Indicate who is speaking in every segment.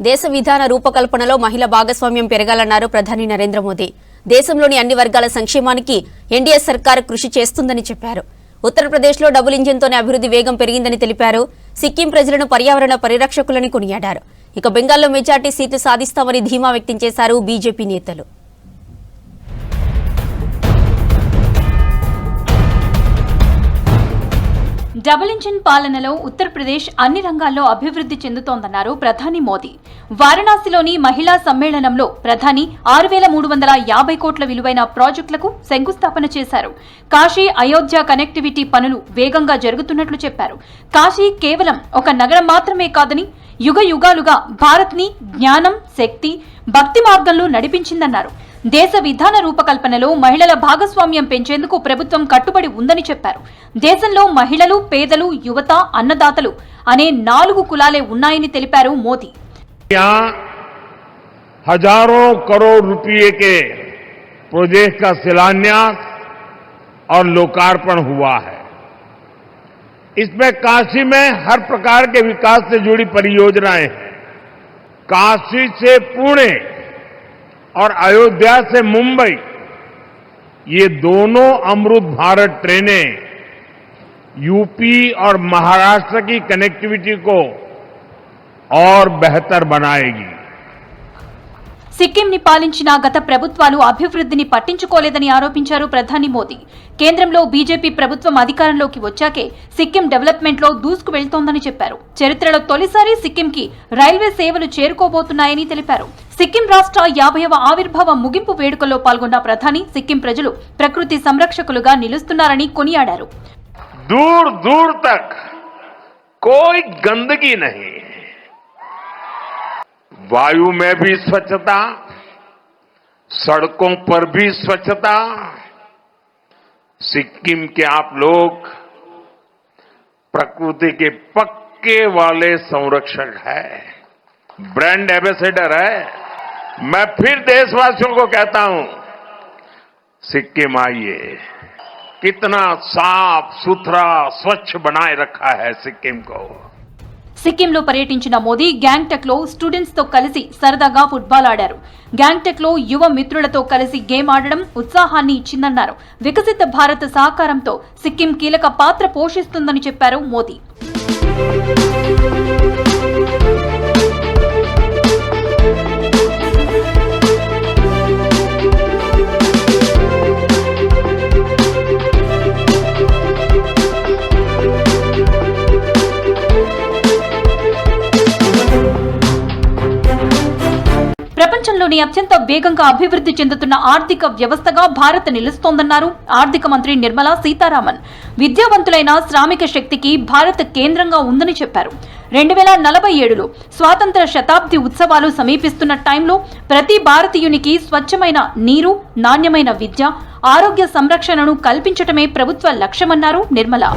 Speaker 1: దేశ విధాన రూపకల్పనలో మహిళా భాగస్వామ్యం పెరగాలన్నారు ప్రధాని నరేంద్ర మోదీ. దేశంలోని అన్ని వర్గాల సంక్షేమానికి ఎన్డీఏ సర్కార్ కృషి చేస్తుందని చెప్పారు. ఉత్తరప్రదేశ్లో డబుల్ ఇంజిన్తోనే అభివృద్ధి వేగం పెరిగిందని తెలిపారు. సిక్కిం ప్రజలను పర్యావరణ పరిరక్షకులని కొనియాడారు. ఇక బెంగాల్లో మెజార్టీ సీట్లు సాధిస్తామని ధీమా వ్యక్తం చేశారు బీజేపీ నేతలు.
Speaker 2: డబుల్ ఇంజిన్ పాలనలో ఉత్తరప్రదేశ్ అన్ని రంగాల్లో అభివృద్ధి చెందుతోందన్నారు ప్రధాని మోదీ. వారణాసిలోని మహిళా సమ్మేళనంలో ప్రధాని 6,350 కోట్ల విలువైన ప్రాజెక్టులకు శంకుస్థాపన చేశారు. కాశీ అయోధ్య కనెక్టివిటీ పనులు వేగంగా జరుగుతున్నట్లు చెప్పారు. కాశీ కేవలం ఒక నగరం మాత్రమే కాదని యుగ యుగాలుగా భారత్ని జ్ఞానం, శక్తి, భక్తి మార్గంలో నడిపించిందన్నారు. దేశ విధాన రూపకల్పనలో మహిళల భాగస్వామ్యం పెంచేందుకు ప్రభుత్వం కట్టుబడి ఉందని చెప్పారు. దేశంలో మహిళలు, పేదలు, యువత, అన్నదాతలు అనే 4 కులాలే ఉన్నాయని తెలిపారు మోదీ.
Speaker 3: हजारों करोड़ रुपए के प्रोजेक्ट का शिलान्यास और लोकार्पण हुआ है. इसमें काशी में हर प्रकार के विकास से जुड़ी परियोजनाएं हैं. काशी से पुणे और अयोध्या से मुंबई, ये दोनों अमृत भारत ट्रेनें यूपी और महाराष्ट्र की कनेक्टिविटी को और बेहतर बनाएगी.
Speaker 2: సిక్కింని పాలించిన గత ప్రభుత్వాలు అభివృద్ధిని పట్టించుకోలేదని ఆరోపించారు ప్రధాని మోదీ. కేంద్రంలో బీజేపీ ప్రభుత్వం అధికారంలోకి వచ్చాకే సిక్కిం డెవలప్మెంట్లో దూసుకు వెళ్తోందని చెప్పారు. చరిత్రలో తొలిసారి సిక్కింకి రైల్వే సేవలు చేరుకోబోతున్నాయని తెలిపారు. సిక్కిం రాష్ట్ర 50వ ఆవిర్భావ ముగింపు వేడుకల్లో పాల్గొన్న ప్రధాని సిక్కిం ప్రజలు ప్రకృతి సంరక్షకులుగా నిలుస్తున్నారని కొనియాడారు.
Speaker 3: दूर दूर तक कोई गंदगी नहीं, वायु में भी स्वच्छता, सड़कों पर भी स्वच्छता. सिक्किम के आप लोग प्रकृति के पक्के वाले संरक्षक हैं, ब्रांड एम्बेसडर है. मैं फिर देशवासियों को कहता हूं, सिक्किम आइए. कितना साफ सुथरा स्वच्छ बनाए रखा है सिक्किम को.
Speaker 2: సిక్కింలో పర్యటించిన మోదీ గ్యాంగ్టక్ లో స్టూడెంట్స్ తో కలిసి సరదాగా ఫుట్బాల్ ఆడారు. గ్యాంగ్టక్ లో యువ మిత్రులతో కలిసి గేమ్ ఆడడం ఉత్సాహాన్ని ఇచ్చిందన్నారు. వికసిత భారత్ సహకారంతో సిక్కిం కీలక పాత్ర పోషిస్తుందని చెప్పారు మోదీ. ప్రపంచంలోని అత్యంత వేగంగా అభివృద్ధి చెందుతున్న ఆర్థిక వ్యవస్థగా భారత్ నిలుస్తోందన్నారు ఆర్థిక మంత్రి నిర్మలా సీతారామన్. విద్యావంతులైన శ్రామిక శక్తికి భారత్ కేంద్రంగా ఉందని చెప్పారు. 2047లో స్వాతంత్ర శతాబ్ది ఉత్సవాలు సమీపిస్తున్న టైంలో ప్రతి భారతీయునికి స్వచ్ఛమైన నీరు, నాణ్యమైన విద్య, ఆరోగ్య సంరక్షణను కల్పించటమే ప్రభుత్వ లక్ష్యమన్నారు నిర్మలా.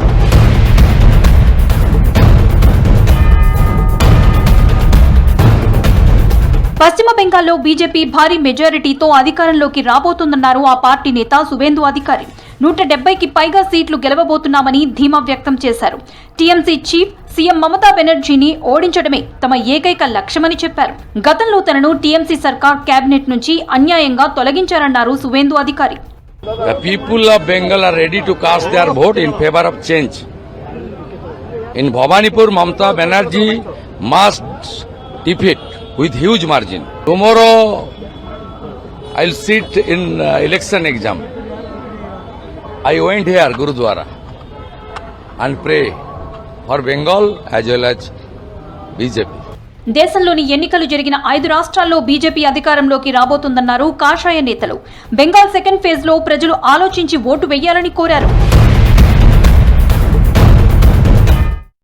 Speaker 2: పశ్చిమ బెంగాల్లో బీజేపీ భారీ మెజారిటీతో అధికారంలోకి రాబోతుందన్నారు ఆ పార్టీ నేత సువేందు అధికారి. 170కి పైగా సీట్లు గెలవబోతున్నామని ధీమా వ్యక్తం చేశారు. టీఎంసీ చీఫ్ సీఎం మమతా బెనర్జీని ఓడించడమే తమ ఏకైక లక్ష్యమని చెప్పారు. గతంలో తనను టీఎంసీ సర్కార్ కేబినెట్ నుంచి అన్యాయంగా తొలగించారన్నారు సువేందు అధికారి.
Speaker 4: The people of Bengal are ready to cast their vote in favor of change. In Bhawanipur, Mamata Banerjee must defeat with huge margin. Tomorrow, I'll sit in election exam. I went here, Gurudwara, and pray for Bengal as well as BJP.
Speaker 2: దేశంలోని ఎన్నికలు జరిగిన 5 రాష్ట్రాల్లో BJP అధికారంలోకి రాబోతుందన్నారు కాషాయ నేతలు. Bengal second phase లో ప్రజలు ఆలోచించి ఓటు వేయాలని కోరారు.